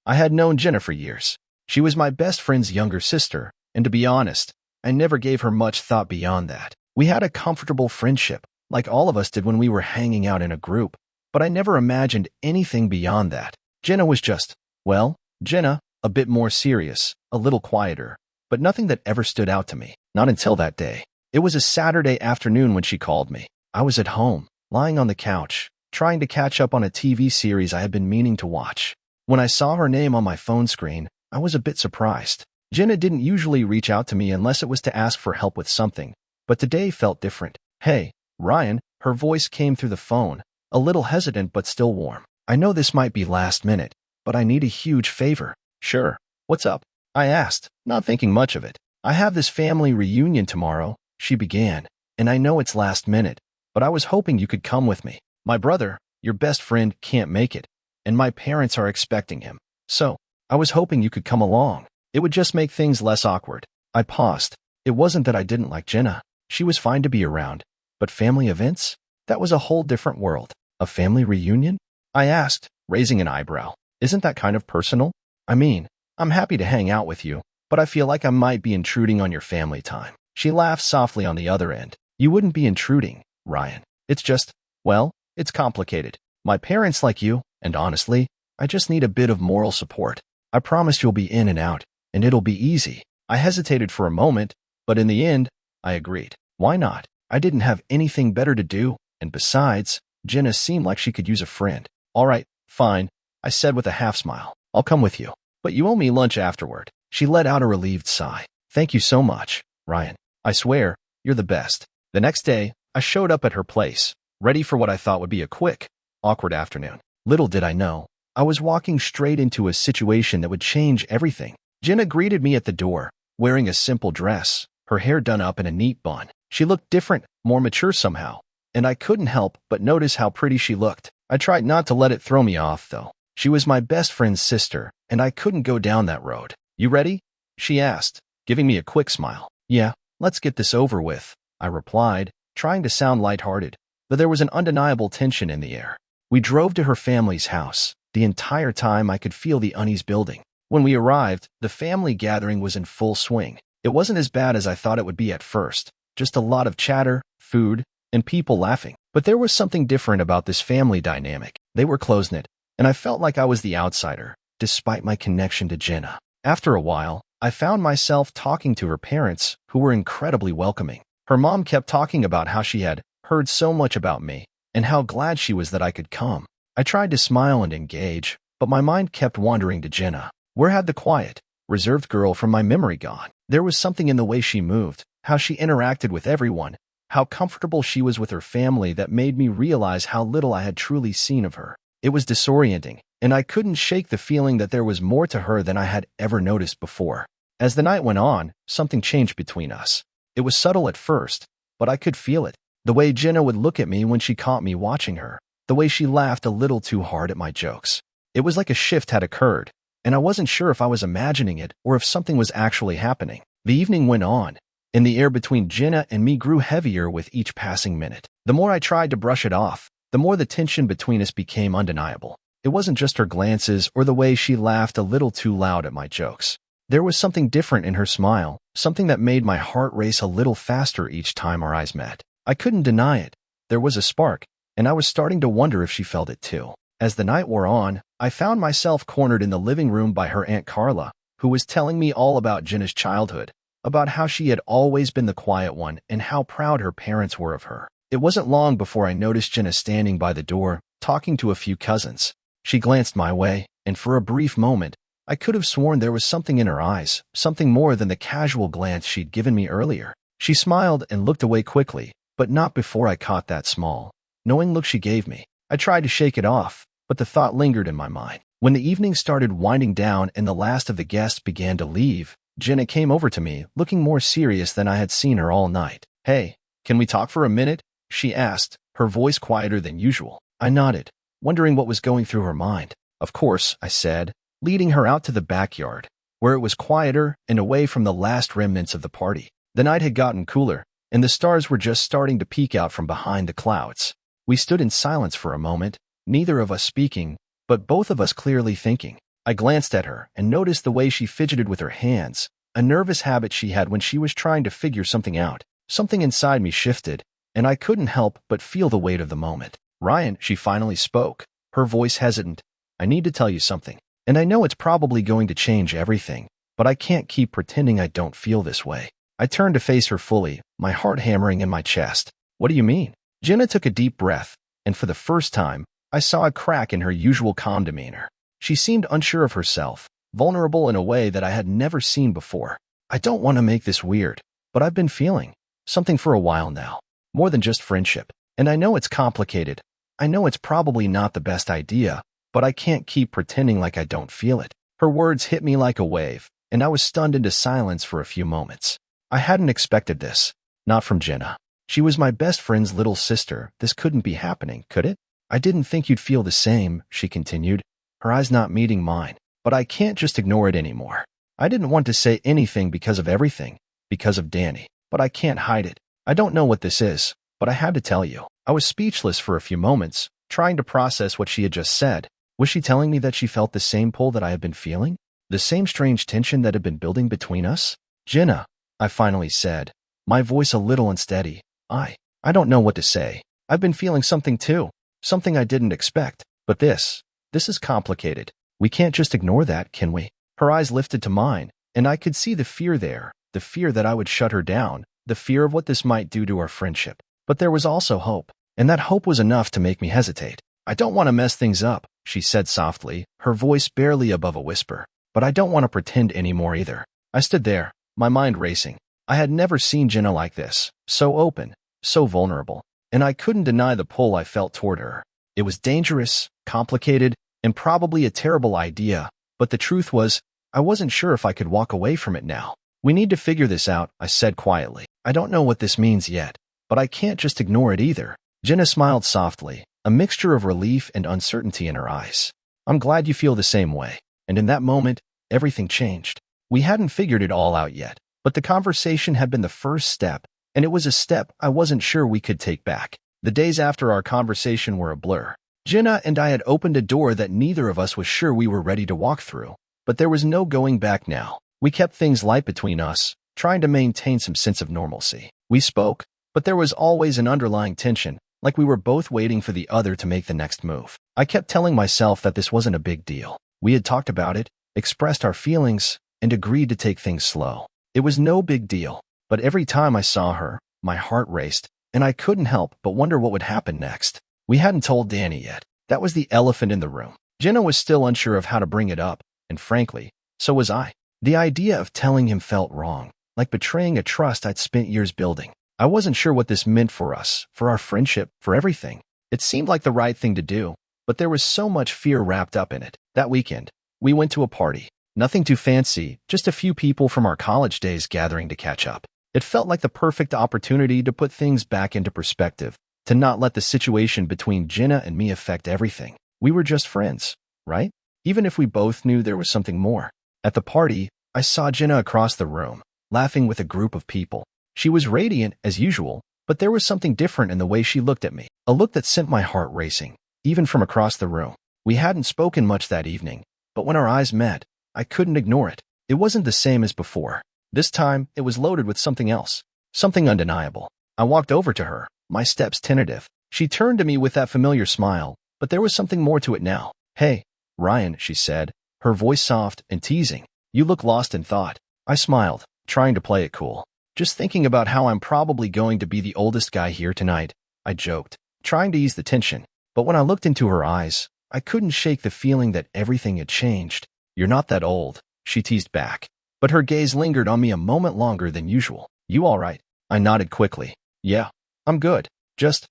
I had known Jenna for years. She was my best friend's younger sister, and to be honest, I never gave her much thought beyond that. We had a comfortable friendship, like all of us did when we were hanging out in a group, but I never imagined anything beyond that. Jenna was just, well, Jenna, a bit more serious, a little quieter, but nothing that ever stood out to me, not until that day. It was a Saturday afternoon when she called me. I was at home, lying on the couch, trying to catch up on a TV series I had been meaning to watch. When I saw her name on my phone screen, I was a bit surprised. Jenna didn't usually reach out to me unless it was to ask for help with something, but today felt different. Hey, Ryan, her voice came through the phone, a little hesitant but still warm. I know this might be last minute, but I need a huge favor. Sure. What's up? I asked, not thinking much of it. I have this family reunion tomorrow, she began, and I know it's last minute, but I was hoping you could come with me. My brother, your best friend, can't make it, and my parents are expecting him. So, I was hoping you could come along. It would just make things less awkward. I paused. It wasn't that I didn't like Jenna. She was fine to be around. But family events? That was a whole different world. A family reunion? I asked, raising an eyebrow. Isn't that kind of personal? I mean, I'm happy to hang out with you, but I feel like I might be intruding on your family time. She laughed softly on the other end. You wouldn't be intruding, Ryan. It's just, well, it's complicated. My parents like you, and honestly, I just need a bit of moral support. I promise you'll be in and out, and it'll be easy. I hesitated for a moment, but in the end, I agreed. Why not? I didn't have anything better to do, and besides, Jenna seemed like she could use a friend. All right, fine, I said with a half smile. I'll come with you. But you owe me lunch afterward. She let out a relieved sigh. Thank you so much, Ryan. I swear, you're the best. The next day, I showed up at her place, ready for what I thought would be a quick, awkward afternoon. Little did I know, I was walking straight into a situation that would change everything. Jenna greeted me at the door, wearing a simple dress, her hair done up in a neat bun. She looked different, more mature somehow, and I couldn't help but notice how pretty she looked. I tried not to let it throw me off, though. She was my best friend's sister, and I couldn't go down that road. You ready? She asked, giving me a quick smile. Yeah, let's get this over with, I replied, trying to sound lighthearted, but there was an undeniable tension in the air. We drove to her family's house. The entire time I could feel the unease building. When we arrived, the family gathering was in full swing. It wasn't as bad as I thought it would be at first, just a lot of chatter, food, and people laughing. But there was something different about this family dynamic. They were close-knit, and I felt like I was the outsider, despite my connection to Jenna. After a while, I found myself talking to her parents, who were incredibly welcoming. Her mom kept talking about how she had heard so much about me, and how glad she was that I could come. I tried to smile and engage, but my mind kept wandering to Jenna. Where had the quiet, reserved girl from my memory gone? There was something in the way she moved, how she interacted with everyone, how comfortable she was with her family that made me realize how little I had truly seen of her. It was disorienting, and I couldn't shake the feeling that there was more to her than I had ever noticed before. As the night went on, something changed between us. It was subtle at first, but I could feel it. The way Jenna would look at me when she caught me watching her. The way she laughed a little too hard at my jokes. It was like a shift had occurred, and I wasn't sure if I was imagining it or if something was actually happening. The evening went on, and the air between Jenna and me grew heavier with each passing minute. The more I tried to brush it off, the more the tension between us became undeniable. It wasn't just her glances or the way she laughed a little too loud at my jokes. There was something different in her smile, something that made my heart race a little faster each time our eyes met. I couldn't deny it. There was a spark, and I was starting to wonder if she felt it too. As the night wore on, I found myself cornered in the living room by her Aunt Carla, who was telling me all about Jenna's childhood, about how she had always been the quiet one and how proud her parents were of her. It wasn't long before I noticed Jenna standing by the door, talking to a few cousins. She glanced my way, and for a brief moment, I could have sworn there was something in her eyes, something more than the casual glance she'd given me earlier. She smiled and looked away quickly, but not before I caught that small, knowing look she gave me. I tried to shake it off, but the thought lingered in my mind. When the evening started winding down and the last of the guests began to leave, Jenna came over to me, looking more serious than I had seen her all night. Hey, can we talk for a minute? She asked, her voice quieter than usual. I nodded, wondering what was going through her mind. Of course, I said, leading her out to the backyard, where it was quieter and away from the last remnants of the party. The night had gotten cooler, and the stars were just starting to peek out from behind the clouds. We stood in silence for a moment, neither of us speaking, but both of us clearly thinking. I glanced at her and noticed the way she fidgeted with her hands, a nervous habit she had when she was trying to figure something out. Something inside me shifted, and I couldn't help but feel the weight of the moment. Ryan, she finally spoke, her voice hesitant. I need to tell you something, and I know it's probably going to change everything, but I can't keep pretending I don't feel this way. I turned to face her fully, my heart hammering in my chest. What do you mean? Jenna took a deep breath, and for the first time, I saw a crack in her usual calm demeanor. She seemed unsure of herself, vulnerable in a way that I had never seen before. I don't want to make this weird, but I've been feeling something for a while now, more than just friendship. And I know it's complicated. I know it's probably not the best idea, but I can't keep pretending like I don't feel it. Her words hit me like a wave, and I was stunned into silence for a few moments. I hadn't expected this, not from Jenna. She was my best friend's little sister. This couldn't be happening, could it? I didn't think you'd feel the same, she continued, her eyes not meeting mine. But I can't just ignore it anymore. I didn't want to say anything because of everything, because of Danny, but I can't hide it. I don't know what this is, but I had to tell you. I was speechless for a few moments, trying to process what she had just said. Was she telling me that she felt the same pull that I had been feeling? The same strange tension that had been building between us? Jenna, I finally said, my voice a little unsteady. I don't know what to say. I've been feeling something too, something I didn't expect. But this is complicated. We can't just ignore that, can we? Her eyes lifted to mine, and I could see the fear there, the fear that I would shut her down, the fear of what this might do to our friendship. But there was also hope, and that hope was enough to make me hesitate. I don't want to mess things up, she said softly, her voice barely above a whisper. But I don't want to pretend anymore either. I stood there, my mind racing. I had never seen Jenna like this, so open, so vulnerable, and I couldn't deny the pull I felt toward her. It was dangerous, complicated, and probably a terrible idea, but the truth was, I wasn't sure if I could walk away from it now. We need to figure this out, I said quietly. I don't know what this means yet, but I can't just ignore it either. Jenna smiled softly, a mixture of relief and uncertainty in her eyes. I'm glad you feel the same way. And in that moment, everything changed. We hadn't figured it all out yet, but the conversation had been the first step, and it was a step I wasn't sure we could take back. The days after our conversation were a blur. Jenna and I had opened a door that neither of us was sure we were ready to walk through, but there was no going back now. We kept things light between us, trying to maintain some sense of normalcy. We spoke, but there was always an underlying tension, like we were both waiting for the other to make the next move. I kept telling myself that this wasn't a big deal. We had talked about it, expressed our feelings, and agreed to take things slow. It was no big deal, but every time I saw her, my heart raced, and I couldn't help but wonder what would happen next. We hadn't told Danny yet. That was the elephant in the room. Jenna was still unsure of how to bring it up, and frankly, so was I. The idea of telling him felt wrong, like betraying a trust I'd spent years building. I wasn't sure what this meant for us, for our friendship, for everything. It seemed like the right thing to do, but there was so much fear wrapped up in it. That weekend, we went to a party. Nothing too fancy, just a few people from our college days gathering to catch up. It felt like the perfect opportunity to put things back into perspective, to not let the situation between Jenna and me affect everything. We were just friends, right? Even if we both knew there was something more. At the party, I saw Jenna across the room, laughing with a group of people. She was radiant as usual, but there was something different in the way she looked at me, a look that sent my heart racing, even from across the room. We hadn't spoken much that evening, but when our eyes met, I couldn't ignore it. It wasn't the same as before. This time, it was loaded with something else, something undeniable. I walked over to her, my steps tentative. She turned to me with that familiar smile, but there was something more to it now. Hey, Ryan, she said, her voice soft and teasing. You look lost in thought. I smiled, trying to play it cool. Just thinking about how I'm probably going to be the oldest guy here tonight, I joked, trying to ease the tension. But when I looked into her eyes, I couldn't shake the feeling that everything had changed. You're not that old, she teased back. But her gaze lingered on me a moment longer than usual. You all right? I nodded quickly. Yeah, I'm good. Just,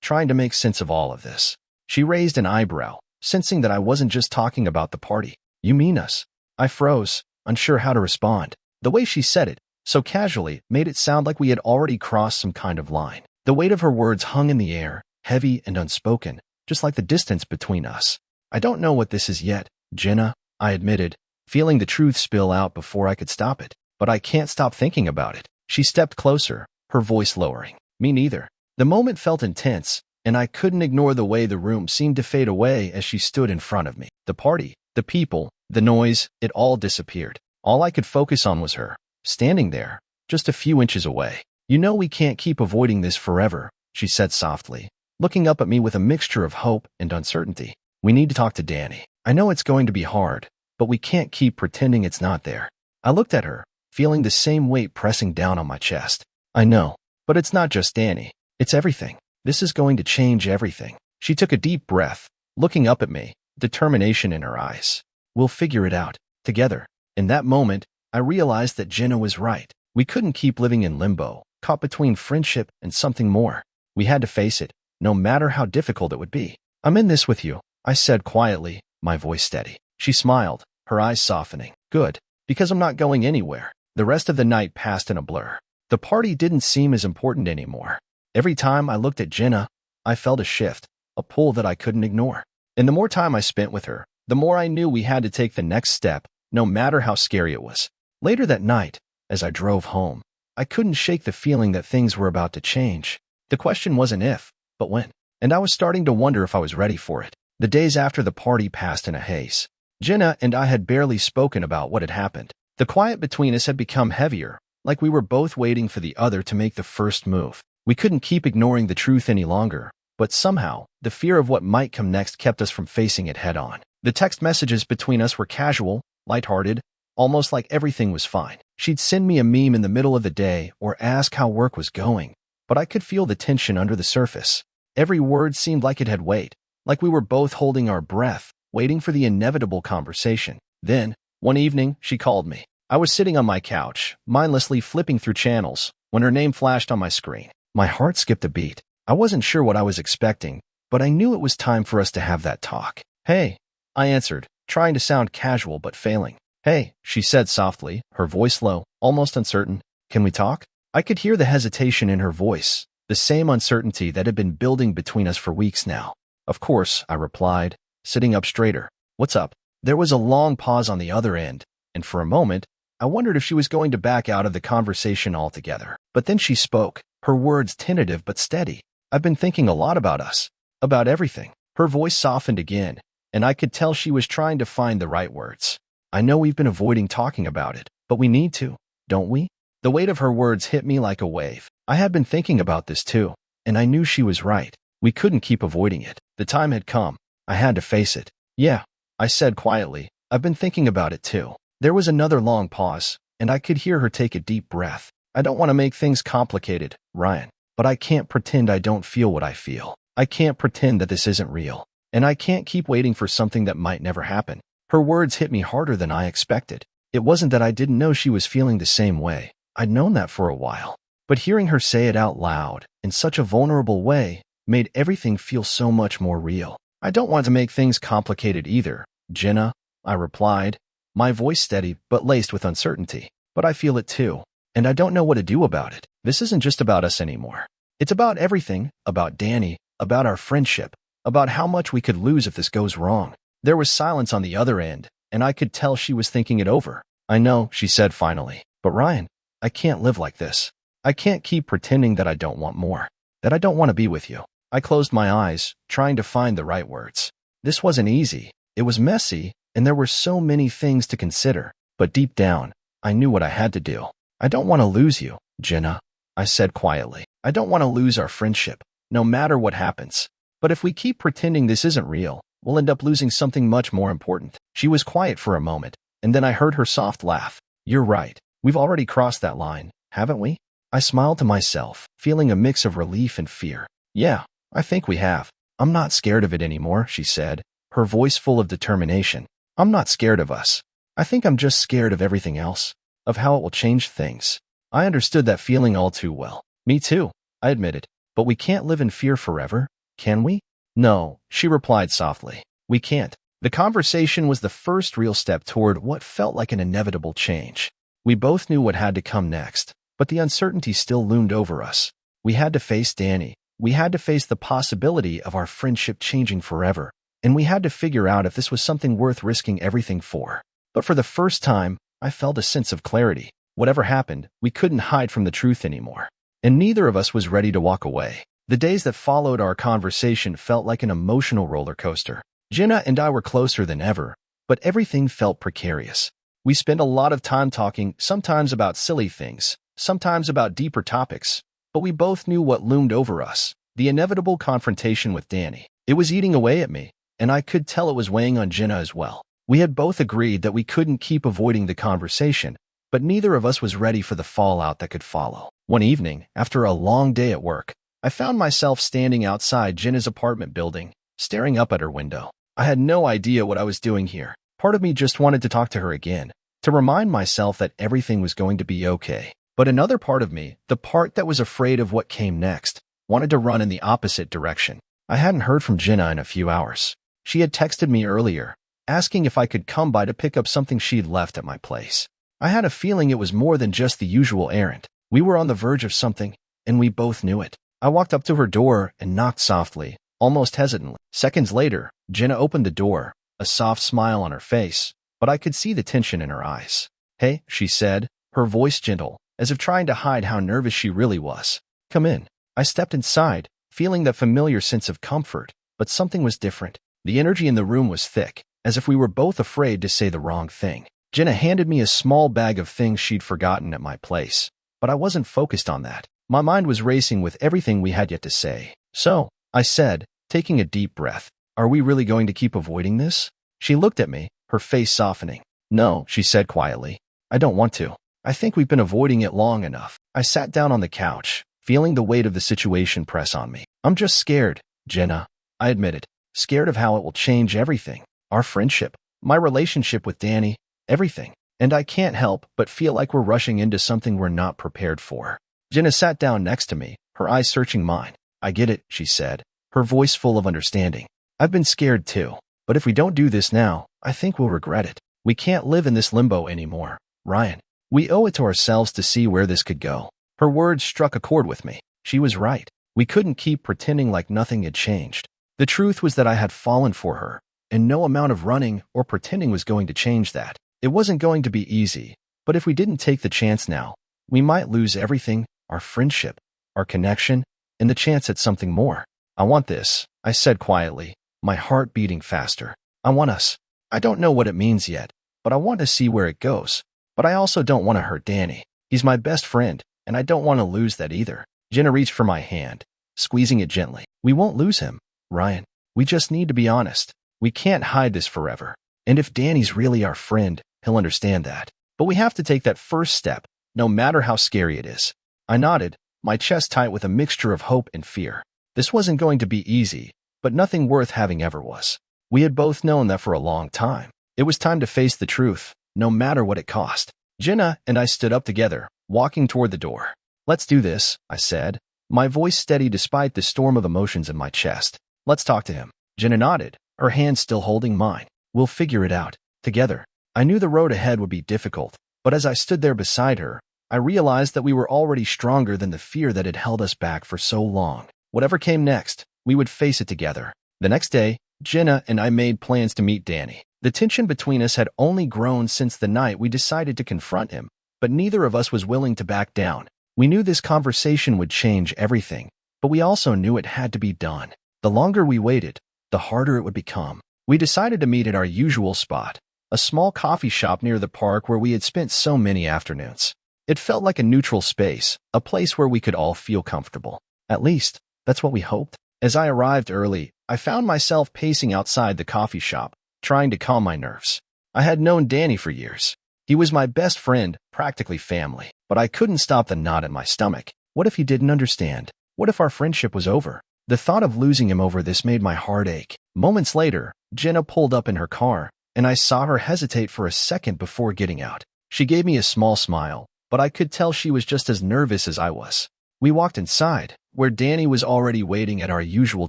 trying to make sense of all of this. She raised an eyebrow, sensing that I wasn't just talking about the party. You mean us? I froze, unsure how to respond. The way she said it, so casually, made it sound like we had already crossed some kind of line. The weight of her words hung in the air, heavy and unspoken, just like the distance between us. I don't know what this is yet, Jenna, I admitted, feeling the truth spill out before I could stop it. But I can't stop thinking about it. She stepped closer, her voice lowering. Me neither. The moment felt intense, and I couldn't ignore the way the room seemed to fade away as she stood in front of me. The party, The people, the noise, it all disappeared. All I could focus on was her, standing there, just a few inches away. "You know we can't keep avoiding this forever," she said softly, looking up at me with a mixture of hope and uncertainty. "We need to talk to Danny. I know it's going to be hard, but we can't keep pretending it's not there." I looked at her, feeling the same weight pressing down on my chest. "I know, but it's not just Danny. It's everything. This is going to change everything." She took a deep breath, looking up at me, determination in her eyes. "We'll figure it out, together." In that moment, I realized that Jenna was right. We couldn't keep living in limbo, caught between friendship and something more. We had to face it, no matter how difficult it would be. "I'm in this with you," I said quietly, my voice steady. She smiled, her eyes softening. "Good, because I'm not going anywhere." The rest of the night passed in a blur. The party didn't seem as important anymore. Every time I looked at Jenna, I felt a shift, a pull that I couldn't ignore. And the more time I spent with her, the more I knew we had to take the next step, no matter how scary it was. Later that night, as I drove home, I couldn't shake the feeling that things were about to change. The question wasn't if, but when. And I was starting to wonder if I was ready for it. The days after the party passed in a haze. Jenna and I had barely spoken about what had happened. The quiet between us had become heavier, like we were both waiting for the other to make the first move. We couldn't keep ignoring the truth any longer, but somehow, the fear of what might come next kept us from facing it head on. The text messages between us were casual, lighthearted, almost like everything was fine. She'd send me a meme in the middle of the day or ask how work was going, but I could feel the tension under the surface. Every word seemed like it had weight, like we were both holding our breath, waiting for the inevitable conversation. Then, one evening, she called me. I was sitting on my couch, mindlessly flipping through channels, when her name flashed on my screen. My heart skipped a beat. I wasn't sure what I was expecting, but I knew it was time for us to have that talk. "Hey," I answered, trying to sound casual but failing. "Hey," she said softly, her voice low, almost uncertain. "Can we talk?" I could hear the hesitation in her voice, the same uncertainty that had been building between us for weeks now. "Of course," I replied, sitting up straighter. "What's up?" There was a long pause on the other end, and for a moment, I wondered if she was going to back out of the conversation altogether. But then she spoke, her words tentative but steady. "I've been thinking a lot about us, about everything." Her voice softened again, and I could tell she was trying to find the right words. "I know we've been avoiding talking about it, but we need to, don't we?" The weight of her words hit me like a wave. I had been thinking about this too, and I knew she was right. We couldn't keep avoiding it. The time had come. I had to face it. "Yeah," I said quietly. "I've been thinking about it too." There was another long pause, and I could hear her take a deep breath. "I don't want to make things complicated, Ryan, but I can't pretend I don't feel what I feel. I can't pretend that this isn't real. And I can't keep waiting for something that might never happen." Her words hit me harder than I expected. It wasn't that I didn't know she was feeling the same way. I'd known that for a while. But hearing her say it out loud, in such a vulnerable way, made everything feel so much more real. "I don't want to make things complicated either, Jenna," I replied, my voice steady but laced with uncertainty. "But I feel it too, and I don't know what to do about it. This isn't just about us anymore. It's about everything, about Danny, about our friendship, about how much we could lose if this goes wrong." There was silence on the other end, and I could tell she was thinking it over. "I know," she said finally, "but Ryan, I can't live like this. I can't keep pretending that I don't want more, that I don't want to be with you." I closed my eyes, trying to find the right words. This wasn't easy. It was messy, and there were so many things to consider. But deep down, I knew what I had to do. "I don't want to lose you, Jenna," I said quietly. "I don't want to lose our friendship, no matter what happens. But if we keep pretending this isn't real, we'll end up losing something much more important." She was quiet for a moment, and then I heard her soft laugh. "You're right. We've already crossed that line, haven't we?" I smiled to myself, feeling a mix of relief and fear. "Yeah, I think we have." "I'm not scared of it anymore," she said, her voice full of determination. "I'm not scared of us. I think I'm just scared of everything else, of how it will change things." I understood that feeling all too well. "Me too," I admitted. "But we can't live in fear forever, can we?" "No," she replied softly. "We can't." The conversation was the first real step toward what felt like an inevitable change. We both knew what had to come next, but the uncertainty still loomed over us. We had to face Danny. We had to face the possibility of our friendship changing forever, and we had to figure out if this was something worth risking everything for. But for the first time, I felt a sense of clarity. Whatever happened, we couldn't hide from the truth anymore, and neither of us was ready to walk away. The days that followed our conversation felt like an emotional roller coaster. Jenna and I were closer than ever, but everything felt precarious. We spent a lot of time talking, sometimes about silly things, sometimes about deeper topics, but we both knew what loomed over us, the inevitable confrontation with Danny. It was eating away at me, and I could tell it was weighing on Jenna as well. We had both agreed that we couldn't keep avoiding the conversation, but neither of us was ready for the fallout that could follow. One evening, after a long day at work, I found myself standing outside Jenna's apartment building, staring up at her window. I had no idea what I was doing here. Part of me just wanted to talk to her again, to remind myself that everything was going to be okay. But another part of me, the part that was afraid of what came next, wanted to run in the opposite direction. I hadn't heard from Jenna in a few hours. She had texted me earlier, asking if I could come by to pick up something she'd left at my place. I had a feeling it was more than just the usual errand. We were on the verge of something, and we both knew it. I walked up to her door and knocked softly, almost hesitantly. Seconds later, Jenna opened the door, a soft smile on her face, but I could see the tension in her eyes. "Hey," she said, her voice gentle, as if trying to hide how nervous she really was. "Come in." I stepped inside, feeling that familiar sense of comfort, but something was different. The energy in the room was thick, as if we were both afraid to say the wrong thing. Jenna handed me a small bag of things she'd forgotten at my place, but I wasn't focused on that. My mind was racing with everything we had yet to say. "So," I said, taking a deep breath, "are we really going to keep avoiding this?" She looked at me, her face softening. "No," she said quietly. "I don't want to. I think we've been avoiding it long enough." I sat down on the couch, feeling the weight of the situation press on me. "I'm just scared, Jenna," I admitted. "Scared of how it will change everything. Our friendship, my relationship with Danny, everything. And I can't help but feel like we're rushing into something we're not prepared for." Jenna sat down next to me, her eyes searching mine. "I get it," she said, her voice full of understanding. "I've been scared too. But if we don't do this now, I think we'll regret it. We can't live in this limbo anymore, Ryan. We owe it to ourselves to see where this could go." Her words struck a chord with me. She was right. We couldn't keep pretending like nothing had changed. The truth was that I had fallen for her, and no amount of running or pretending was going to change that. It wasn't going to be easy, but if we didn't take the chance now, we might lose everything, our friendship, our connection, and the chance at something more. "I want this," I said quietly, my heart beating faster. "I want us. I don't know what it means yet, but I want to see where it goes. But I also don't want to hurt Danny. He's my best friend, and I don't want to lose that either." Jenna reached for my hand, squeezing it gently. "We won't lose him, Ryan. We just need to be honest. We can't hide this forever. And if Danny's really our friend, he'll understand that. But we have to take that first step, no matter how scary it is." I nodded, my chest tight with a mixture of hope and fear. This wasn't going to be easy, but nothing worth having ever was. We had both known that for a long time. It was time to face the truth, no matter what it cost. Jenna and I stood up together, walking toward the door. "Let's do this," I said, my voice steady despite the storm of emotions in my chest. "Let's talk to him." Jenna nodded, her hand still holding mine. "We'll figure it out, together." I knew the road ahead would be difficult, but as I stood there beside her, I realized that we were already stronger than the fear that had held us back for so long. Whatever came next, we would face it together. The next day, Jenna and I made plans to meet Danny. The tension between us had only grown since the night we decided to confront him, but neither of us was willing to back down. We knew this conversation would change everything, but we also knew it had to be done. The longer we waited, the harder it would become. We decided to meet at our usual spot, a small coffee shop near the park where we had spent so many afternoons. It felt like a neutral space, a place where we could all feel comfortable. At least, that's what we hoped. As I arrived early, I found myself pacing outside the coffee shop, trying to calm my nerves. I had known Danny for years. He was my best friend, practically family, but I couldn't stop the knot in my stomach. What if he didn't understand? What if our friendship was over? The thought of losing him over this made my heart ache. Moments later, Jenna pulled up in her car, and I saw her hesitate for a second before getting out. She gave me a small smile, but I could tell she was just as nervous as I was. We walked inside, where Danny was already waiting at our usual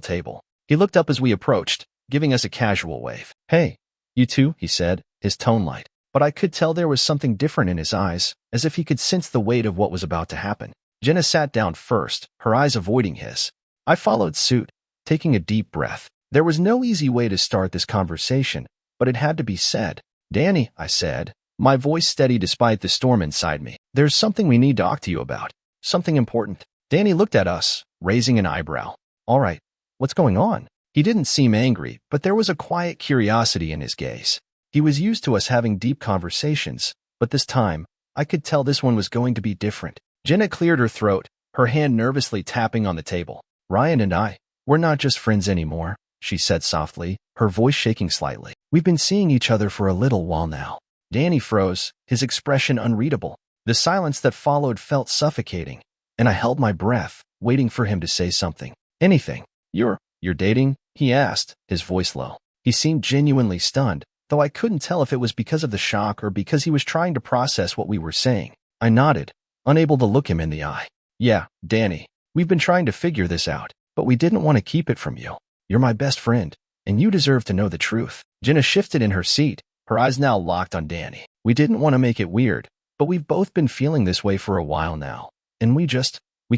table. He looked up as we approached, giving us a casual wave. "Hey, you two," he said, his tone light. But I could tell there was something different in his eyes, as if he could sense the weight of what was about to happen. Jenna sat down first, her eyes avoiding his. I followed suit, taking a deep breath. There was no easy way to start this conversation, but it had to be said. "Danny," I said, my voice steady despite the storm inside me. "There's something we need to talk to you about. Something important." Danny looked at us, raising an eyebrow. "All right, what's going on?" He didn't seem angry, but there was a quiet curiosity in his gaze. He was used to us having deep conversations, but this time, I could tell this one was going to be different. Jenna cleared her throat, her hand nervously tapping on the table. Ryan and I, we're not just friends anymore, she said softly, her voice shaking slightly. We've been seeing each other for a little while now. Danny froze, his expression unreadable. The silence that followed felt suffocating, and I held my breath, waiting for him to say something. Anything. You're dating? He asked, his voice low. He seemed genuinely stunned, though I couldn't tell if it was because of the shock or because he was trying to process what we were saying. I nodded, unable to look him in the eye. Yeah, Danny, we've been trying to figure this out, but we didn't want to keep it from you. You're my best friend, and you deserve to know the truth. Jenna shifted in her seat, her eyes now locked on Danny. We didn't want to make it weird, but we've both been feeling this way for a while now, and we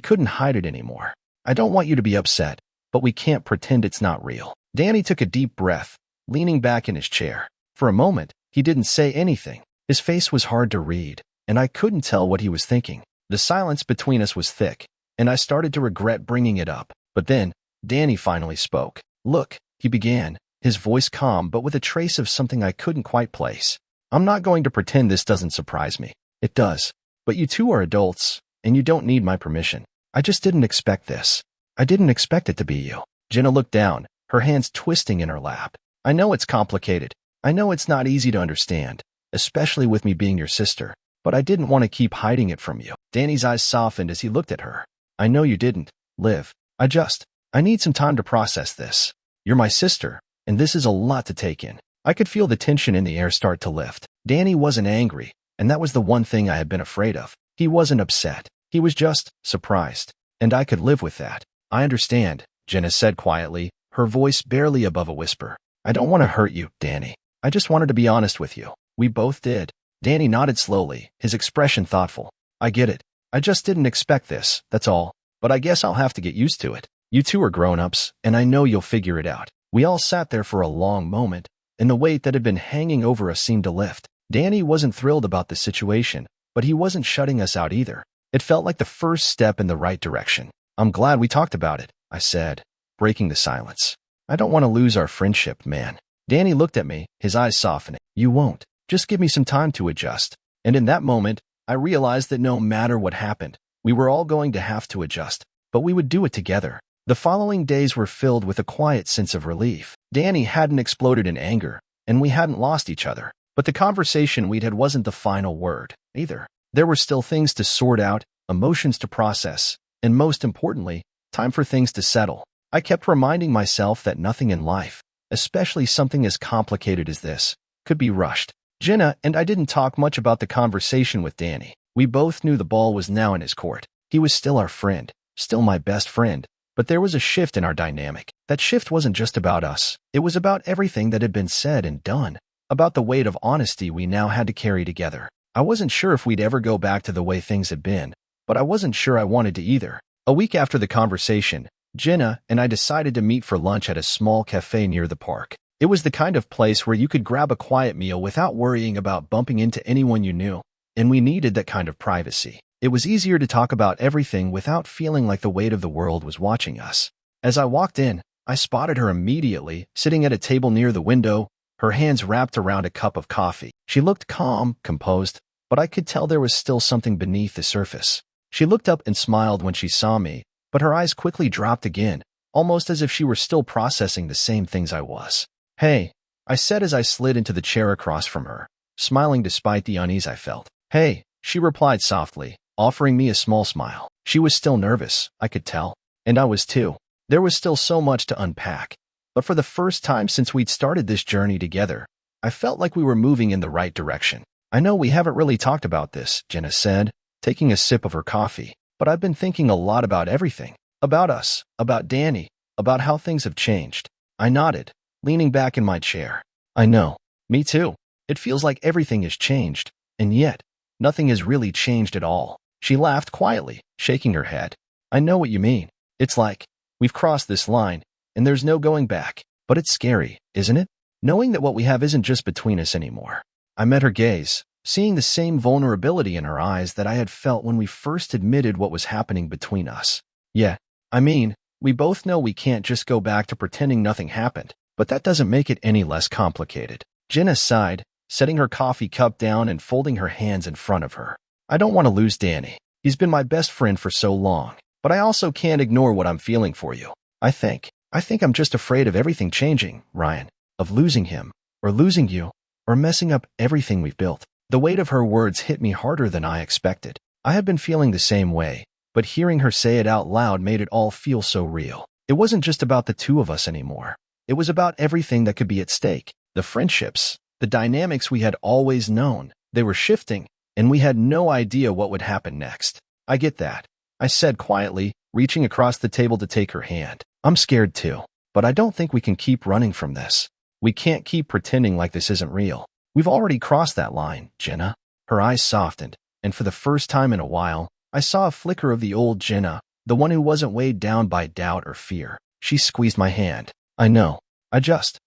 couldn't hide it anymore. I don't want you to be upset, but we can't pretend it's not real. Danny took a deep breath, leaning back in his chair. For a moment, he didn't say anything. His face was hard to read, and I couldn't tell what he was thinking. The silence between us was thick, and I started to regret bringing it up. But then, Danny finally spoke. Look, he began, his voice calm but with a trace of something I couldn't quite place. I'm not going to pretend this doesn't surprise me. It does. But you two are adults, and you don't need my permission. I just didn't expect this. I didn't expect it to be you. Jenna looked down, her hands twisting in her lap. I know it's complicated. I know it's not easy to understand, especially with me being your sister, but I didn't want to keep hiding it from you. Danny's eyes softened as he looked at her. I know you didn't, Liv. I need some time to process this. You're my sister, and this is a lot to take in. I could feel the tension in the air start to lift. Danny wasn't angry, and that was the one thing I had been afraid of. He wasn't upset. He was just surprised, and I could live with that. I understand, Jenna said quietly, her voice barely above a whisper. I don't want to hurt you, Danny. I just wanted to be honest with you. We both did. Danny nodded slowly, his expression thoughtful. I get it. I just didn't expect this, that's all. But I guess I'll have to get used to it. You two are grown-ups, and I know you'll figure it out. We all sat there for a long moment, and the weight that had been hanging over us seemed to lift. Danny wasn't thrilled about the situation, but he wasn't shutting us out either. It felt like the first step in the right direction. I'm glad we talked about it, I said, breaking the silence. I don't want to lose our friendship, man. Danny looked at me, his eyes softening. You won't. Just give me some time to adjust. And in that moment, I realized that no matter what happened, we were all going to have to adjust, but we would do it together. The following days were filled with a quiet sense of relief. Danny hadn't exploded in anger, and we hadn't lost each other. But the conversation we'd had wasn't the final word, either. There were still things to sort out, emotions to process, and most importantly, time for things to settle. I kept reminding myself that nothing in life, especially something as complicated as this, could be rushed. Jenna and I didn't talk much about the conversation with Danny. We both knew the ball was now in his court. He was still our friend, still my best friend, but there was a shift in our dynamic. That shift wasn't just about us. It was about everything that had been said and done, about the weight of honesty we now had to carry together. I wasn't sure if we'd ever go back to the way things had been, but I wasn't sure I wanted to either. A week after the conversation, Jenna and I decided to meet for lunch at a small cafe near the park. It was the kind of place where you could grab a quiet meal without worrying about bumping into anyone you knew, and we needed that kind of privacy. It was easier to talk about everything without feeling like the weight of the world was watching us. As I walked in, I spotted her immediately, sitting at a table near the window, her hands wrapped around a cup of coffee. She looked calm, composed, but I could tell there was still something beneath the surface. She looked up and smiled when she saw me, but her eyes quickly dropped again, almost as if she were still processing the same things I was. Hey, I said as I slid into the chair across from her, smiling despite the unease I felt. Hey, she replied softly, offering me a small smile. She was still nervous, I could tell, and I was too. There was still so much to unpack, but for the first time since we'd started this journey together, I felt like we were moving in the right direction. I know we haven't really talked about this, Jenna said, taking a sip of her coffee, but I've been thinking a lot about everything. About us, about Danny, about how things have changed. I nodded, leaning back in my chair. I know. Me too. It feels like everything has changed, and yet, nothing has really changed at all. She laughed quietly, shaking her head. I know what you mean. It's like, we've crossed this line, and there's no going back. But it's scary, isn't it? Knowing that what we have isn't just between us anymore. I met her gaze, seeing the same vulnerability in her eyes that I had felt when we first admitted what was happening between us. Yeah, I mean, we both know we can't just go back to pretending nothing happened, but that doesn't make it any less complicated. Jenna sighed, setting her coffee cup down and folding her hands in front of her. I don't want to lose Danny. He's been my best friend for so long, but I also can't ignore what I'm feeling for you. I think I'm just afraid of everything changing, Ryan, of losing him, or losing you, or messing up everything we've built. The weight of her words hit me harder than I expected. I had been feeling the same way, but hearing her say it out loud made it all feel so real. It wasn't just about the two of us anymore. It was about everything that could be at stake. The friendships, the dynamics we had always known. They were shifting, and we had no idea what would happen next. I get that, I said quietly, reaching across the table to take her hand. I'm scared too, but I don't think we can keep running from this. We can't keep pretending like this isn't real. We've already crossed that line, Jenna. Her eyes softened, and for the first time in a while, I saw a flicker of the old Jenna, the one who wasn't weighed down by doubt or fear. She squeezed my hand. I know. I just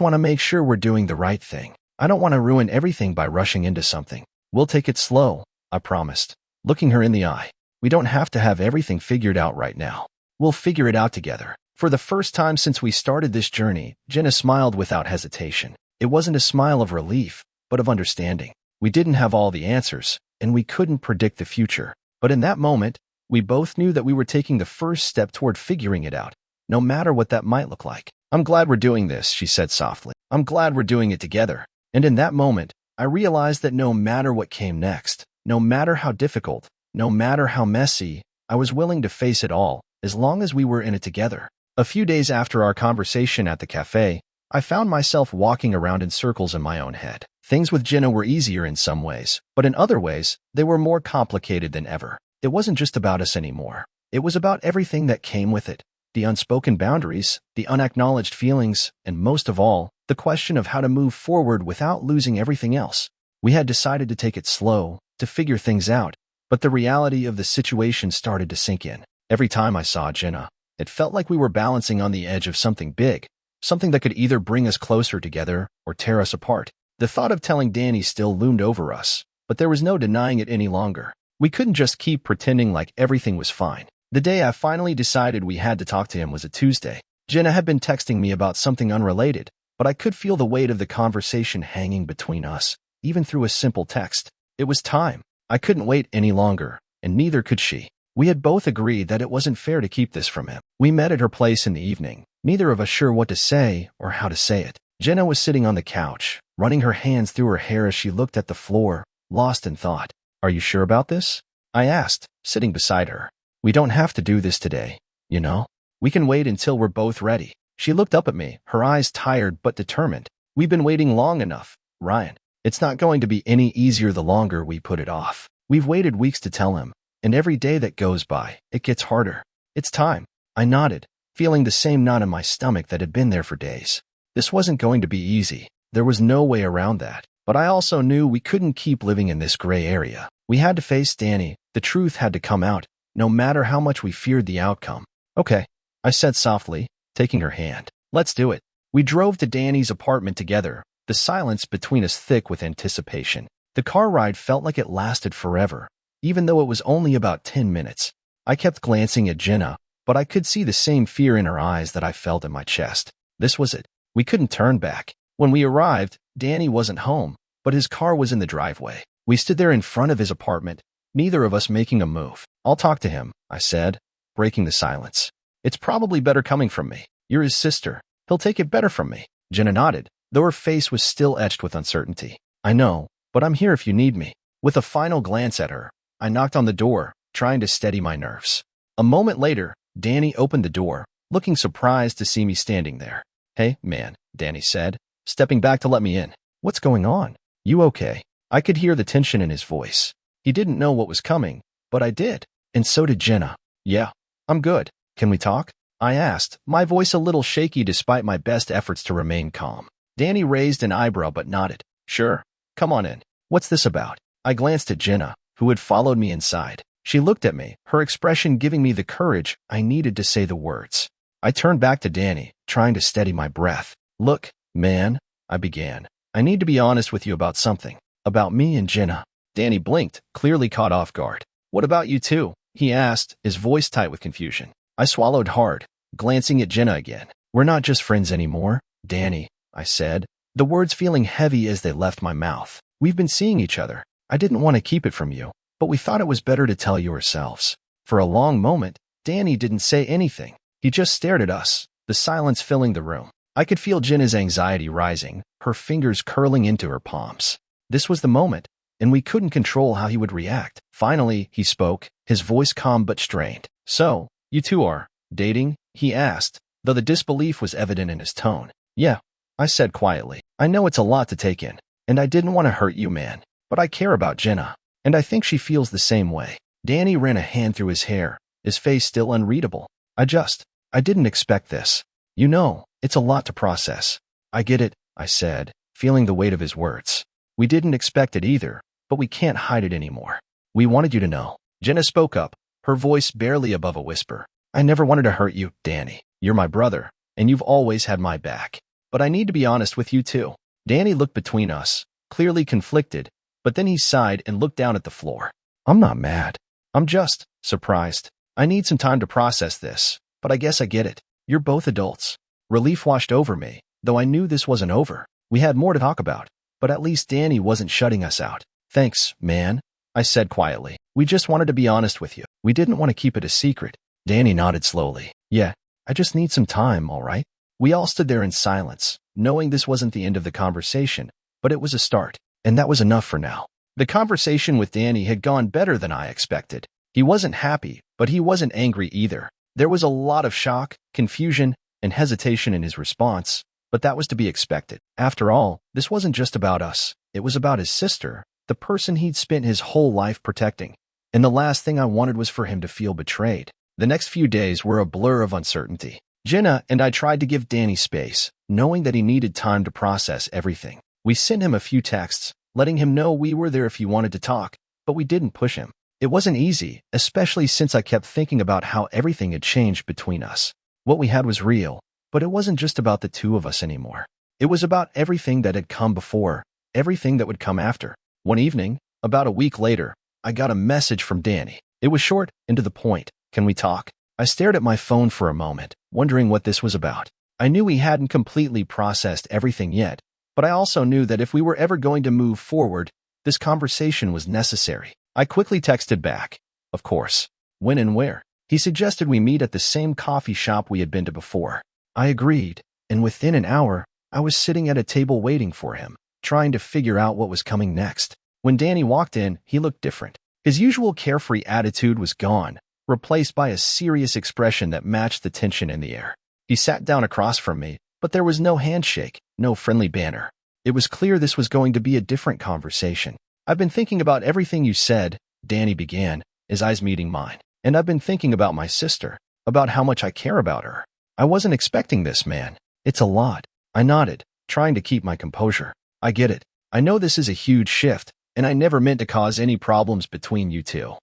want to make sure we're doing the right thing. I don't want to ruin everything by rushing into something. We'll take it slow, I promised, looking her in the eye. We don't have to have everything figured out right now. We'll figure it out together. For the first time since we started this journey, Jenna smiled without hesitation. It wasn't a smile of relief, but of understanding. We didn't have all the answers, and we couldn't predict the future. But in that moment, we both knew that we were taking the first step toward figuring it out, no matter what that might look like. I'm glad we're doing this, she said softly. I'm glad we're doing it together. And in that moment, I realized that no matter what came next, no matter how difficult, no matter how messy, I was willing to face it all, as long as we were in it together. A few days after our conversation at the cafe, I found myself walking around in circles in my own head. Things with Jenna were easier in some ways, but in other ways, they were more complicated than ever. It wasn't just about us anymore. It was about everything that came with it. The unspoken boundaries, the unacknowledged feelings, and most of all, the question of how to move forward without losing everything else. We had decided to take it slow, to figure things out, but the reality of the situation started to sink in. Every time I saw Jenna, it felt like we were balancing on the edge of something big, something that could either bring us closer together or tear us apart. The thought of telling Danny still loomed over us, but there was no denying it any longer. We couldn't just keep pretending like everything was fine. The day I finally decided we had to talk to him was a Tuesday. Jenna had been texting me about something unrelated, but I could feel the weight of the conversation hanging between us, even through a simple text. It was time. I couldn't wait any longer, and neither could she. We had both agreed that it wasn't fair to keep this from him. We met at her place in the evening, neither of us sure what to say or how to say it. Jenna was sitting on the couch, running her hands through her hair as she looked at the floor, lost in thought. Are you sure about this? I asked, sitting beside her. We don't have to do this today, you know? We can wait until we're both ready. She looked up at me, her eyes tired but determined. We've been waiting long enough, Ryan. It's not going to be any easier the longer we put it off. We've waited weeks to tell him, and every day that goes by, it gets harder. It's time. I nodded, feeling the same knot in my stomach that had been there for days. This wasn't going to be easy. There was no way around that. But I also knew we couldn't keep living in this gray area. We had to face Danny. The truth had to come out, no matter how much we feared the outcome. Okay, I said softly, taking her hand. Let's do it. We drove to Danny's apartment together, the silence between us thick with anticipation. The car ride felt like it lasted forever, even though it was only about 10 minutes. I kept glancing at Jenna, but I could see the same fear in her eyes that I felt in my chest. This was it. We couldn't turn back. When we arrived, Danny wasn't home, but his car was in the driveway. We stood there in front of his apartment, neither of us making a move. I'll talk to him, I said, breaking the silence. It's probably better coming from me. You're his sister. He'll take it better from me. Jenna nodded, though her face was still etched with uncertainty. I know, but I'm here if you need me. With a final glance at her, I knocked on the door, trying to steady my nerves. A moment later, Danny opened the door, looking surprised to see me standing there. Hey, man, Danny said, stepping back to let me in. What's going on? You okay? I could hear the tension in his voice. He didn't know what was coming, but I did. And so did Jenna. Yeah, I'm good. Can we talk? I asked, my voice a little shaky despite my best efforts to remain calm. Danny raised an eyebrow but nodded. Sure. Come on in. What's this about? I glanced at Jenna, who had followed me inside. She looked at me, her expression giving me the courage I needed to say the words. I turned back to Danny, trying to steady my breath. Look, man, I began. I need to be honest with you about something. About me and Jenna. Danny blinked, clearly caught off guard. What about you two? He asked, his voice tight with confusion. I swallowed hard, glancing at Jenna again. We're not just friends anymore, Danny, I said, the words feeling heavy as they left my mouth. We've been seeing each other. I didn't want to keep it from you, but we thought it was better to tell you ourselves. For a long moment, Danny didn't say anything. He just stared at us, the silence filling the room. I could feel Jenna's anxiety rising, her fingers curling into her palms. This was the moment, and we couldn't control how he would react. Finally, he spoke, his voice calm but strained. "So, you two are dating?" he asked, though the disbelief was evident in his tone. "Yeah," I said quietly. "I know it's a lot to take in, and I didn't want to hurt you, man, but I care about Jenna, and I think she feels the same way." Danny ran a hand through his hair, his face still unreadable. I didn't expect this. You know, it's a lot to process." "I get it," I said, feeling the weight of his words. "We didn't expect it either, but we can't hide it anymore. We wanted you to know." Jenna spoke up, her voice barely above a whisper. "I never wanted to hurt you, Danny. You're my brother, and you've always had my back. But I need to be honest with you too." Danny looked between us, clearly conflicted, but then he sighed and looked down at the floor. "I'm not mad. I'm just surprised. I need some time to process this, but I guess I get it. You're both adults." Relief washed over me, though I knew this wasn't over. We had more to talk about, but at least Danny wasn't shutting us out. "Thanks, man," I said quietly. "We just wanted to be honest with you. We didn't want to keep it a secret." Danny nodded slowly. "Yeah, I just need some time, all right?" We all stood there in silence, knowing this wasn't the end of the conversation, but it was a start, and that was enough for now. The conversation with Danny had gone better than I expected. He wasn't happy, but he wasn't angry either. There was a lot of shock, confusion, and hesitation in his response, but that was to be expected. After all, this wasn't just about us. It was about his sister, the person he'd spent his whole life protecting. And the last thing I wanted was for him to feel betrayed. The next few days were a blur of uncertainty. Jenna and I tried to give Danny space, knowing that he needed time to process everything. We sent him a few texts, letting him know we were there if he wanted to talk, but we didn't push him. It wasn't easy, especially since I kept thinking about how everything had changed between us. What we had was real, but it wasn't just about the two of us anymore. It was about everything that had come before, everything that would come after. One evening, about a week later, I got a message from Danny. It was short and to the point. "Can we talk?" I stared at my phone for a moment, wondering what this was about. I knew he hadn't completely processed everything yet, but I also knew that if we were ever going to move forward, this conversation was necessary. I quickly texted back, "Of course. When and where?" He suggested we meet at the same coffee shop we had been to before. I agreed, and within an hour, I was sitting at a table waiting for him, trying to figure out what was coming next. When Danny walked in, he looked different. His usual carefree attitude was gone, replaced by a serious expression that matched the tension in the air. He sat down across from me, but there was no handshake, no friendly banter. It was clear this was going to be a different conversation. "I've been thinking about everything you said," Danny began, his eyes meeting mine. "And I've been thinking about my sister, about how much I care about her. I wasn't expecting this, man. It's a lot." I nodded, trying to keep my composure. "I get it. I know this is a huge shift, and I never meant to cause any problems between you two.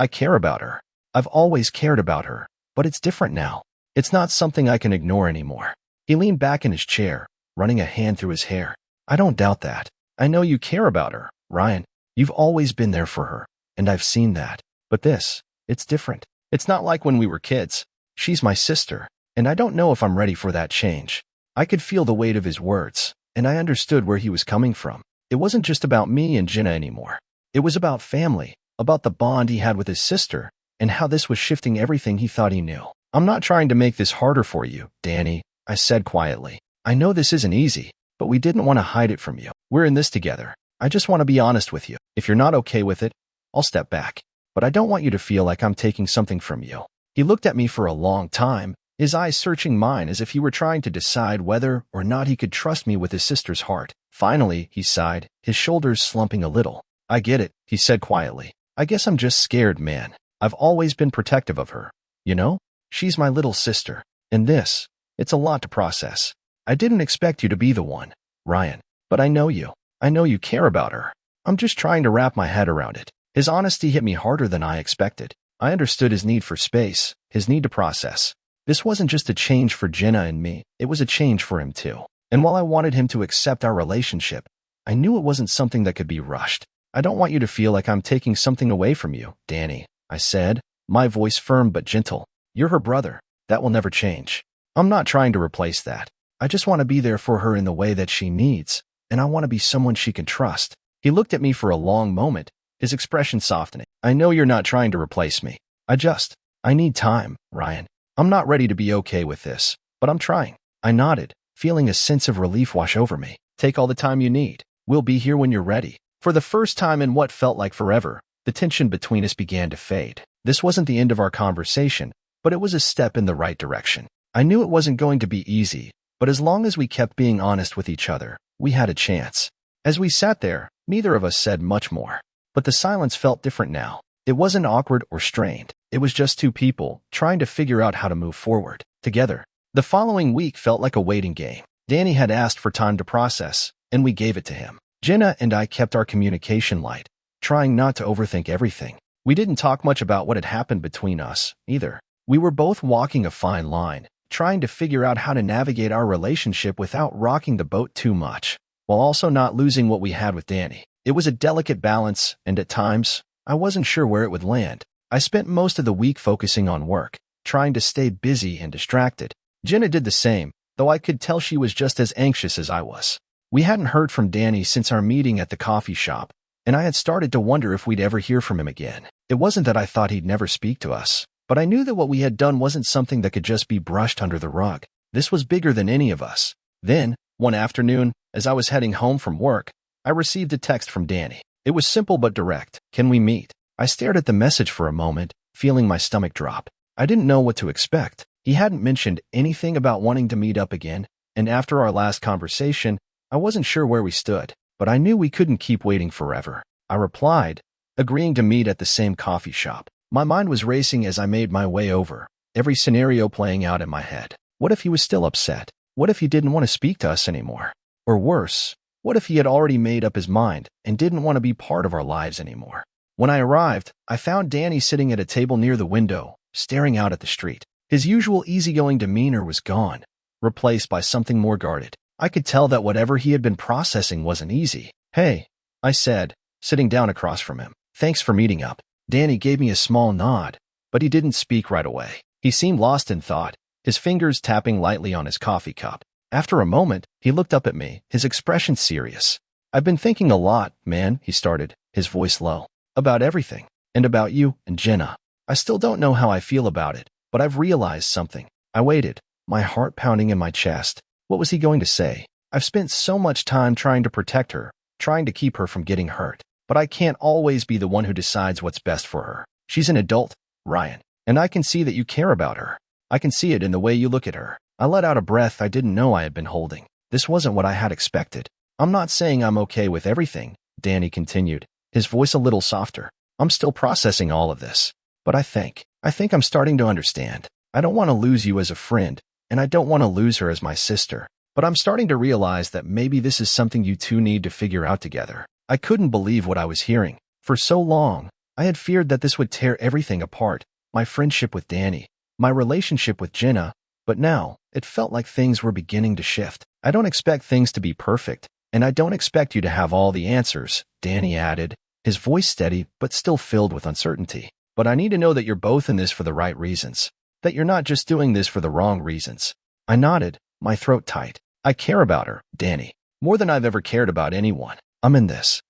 I care about her. I've always cared about her, but it's different now. It's not something I can ignore anymore." He leaned back in his chair, running a hand through his hair. "I don't doubt that. I know you care about her, Ryan. You've always been there for her, and I've seen that. But it's different. It's not like when we were kids. She's my sister, and I don't know if I'm ready for that change." I could feel the weight of his words, and I understood where he was coming from. It wasn't just about me and Jenna anymore. It was about family, about the bond he had with his sister, and how this was shifting everything he thought he knew. "I'm not trying to make this harder for you, Danny," I said quietly. "I know this isn't easy, but we didn't want to hide it from you. We're in this together. I just want to be honest with you. If you're not okay with it, I'll step back. But I don't want you to feel like I'm taking something from you." He looked at me for a long time, his eyes searching mine as if he were trying to decide whether or not he could trust me with his sister's heart. Finally, he sighed, his shoulders slumping a little. "I get it," he said quietly. "I guess I'm just scared, man. I've always been protective of her. You know? She's my little sister. And it's a lot to process. I didn't expect you to be the one, Ryan. But I know you. I know you care about her. I'm just trying to wrap my head around it." His honesty hit me harder than I expected. I understood his need for space, his need to process. This wasn't just a change for Jenna and me, it was a change for him too. And while I wanted him to accept our relationship, I knew it wasn't something that could be rushed. "I don't want you to feel like I'm taking something away from you, Danny," I said, my voice firm but gentle. "You're her brother. That will never change. I'm not trying to replace that. I just want to be there for her in the way that she needs, and I want to be someone she can trust. He looked at me for a long moment, his expression softening. I know you're not trying to replace me. I need time, Ryan. I'm not ready to be okay with this, but I'm trying. I nodded, feeling a sense of relief wash over me. Take all the time you need. We'll be here when you're ready. For the first time in what felt like forever, the tension between us began to fade. This wasn't the end of our conversation, but it was a step in the right direction. I knew it wasn't going to be easy, but as long as we kept being honest with each other, we had a chance. As we sat there, neither of us said much more. But the silence felt different now. It wasn't awkward or strained. It was just two people trying to figure out how to move forward together. The following week felt like a waiting game. Danny had asked for time to process, and we gave it to him. Jenna and I kept our communication light, trying not to overthink everything. We didn't talk much about what had happened between us, either. We were both walking a fine line, trying to figure out how to navigate our relationship without rocking the boat too much, while also not losing what we had with Danny. It was a delicate balance, and at times, I wasn't sure where it would land. I spent most of the week focusing on work, trying to stay busy and distracted. Jenna did the same, though I could tell she was just as anxious as I was. We hadn't heard from Danny since our meeting at the coffee shop, and I had started to wonder if we'd ever hear from him again. It wasn't that I thought he'd never speak to us, but I knew that what we had done wasn't something that could just be brushed under the rug. This was bigger than any of us. Then, one afternoon, as I was heading home from work, I received a text from Danny. It was simple but direct. Can we meet? I stared at the message for a moment, feeling my stomach drop. I didn't know what to expect. He hadn't mentioned anything about wanting to meet up again, and after our last conversation, I wasn't sure where we stood, but I knew we couldn't keep waiting forever. I replied, agreeing to meet at the same coffee shop. My mind was racing as I made my way over, every scenario playing out in my head. What if he was still upset? What if he didn't want to speak to us anymore? Or worse, what if he had already made up his mind and didn't want to be part of our lives anymore? When I arrived, I found Danny sitting at a table near the window, staring out at the street. His usual easygoing demeanor was gone, replaced by something more guarded. I could tell that whatever he had been processing wasn't easy. Hey, I said, sitting down across from him. Thanks for meeting up. Danny gave me a small nod, but he didn't speak right away. He seemed lost in thought, his fingers tapping lightly on his coffee cup. After a moment, he looked up at me, his expression serious. I've been thinking a lot, man, he started, his voice low. About everything, and about you and Jenna. I still don't know how I feel about it, but I've realized something. I waited, my heart pounding in my chest. What was he going to say? I've spent so much time trying to protect her, trying to keep her from getting hurt. But I can't always be the one who decides what's best for her. She's an adult, Ryan, and I can see that you care about her. I can see it in the way you look at her. I let out a breath I didn't know I had been holding. This wasn't what I had expected. I'm not saying I'm okay with everything, Danny continued, his voice a little softer. I'm still processing all of this. But I think I'm starting to understand. I don't want to lose you as a friend, and I don't want to lose her as my sister. But I'm starting to realize that maybe this is something you two need to figure out together. I couldn't believe what I was hearing. For so long, I had feared that this would tear everything apart. My friendship with Danny, my relationship with Jenna, but now, it felt like things were beginning to shift. I don't expect things to be perfect, and I don't expect you to have all the answers, Danny added, his voice steady but still filled with uncertainty. But I need to know that you're both in this for the right reasons, that you're not just doing this for the wrong reasons. I nodded, my throat tight. I care about her, Danny, more than I've ever cared about anyone. I'm in this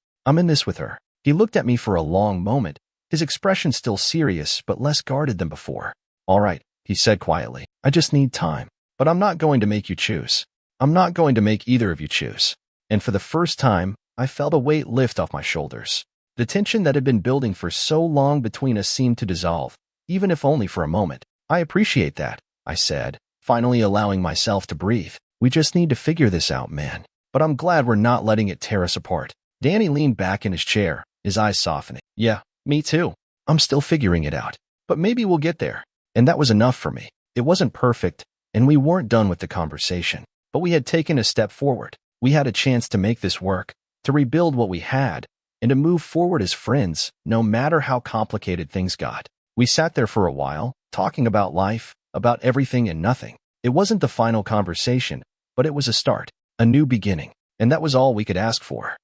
with her. He looked at me for a long moment, his expression still serious but less guarded than before. All right, he said quietly. I just need time. But I'm not going to make you choose. I'm not going to make either of you choose. And for the first time, I felt a weight lift off my shoulders. The tension that had been building for so long between us seemed to dissolve, even if only for a moment. I appreciate that, I said, finally allowing myself to breathe. We just need to figure this out, man. But I'm glad we're not letting it tear us apart. Danny leaned back in his chair, his eyes softening. Yeah, me too. I'm still figuring it out. But maybe we'll get there. And that was enough for me. It wasn't perfect, and we weren't done with the conversation. But we had taken a step forward. We had a chance to make this work, to rebuild what we had, and to move forward as friends, no matter how complicated things got. We sat there for a while, talking about life, about everything and nothing. It wasn't the final conversation, but it was a start, a new beginning, and that was all we could ask for.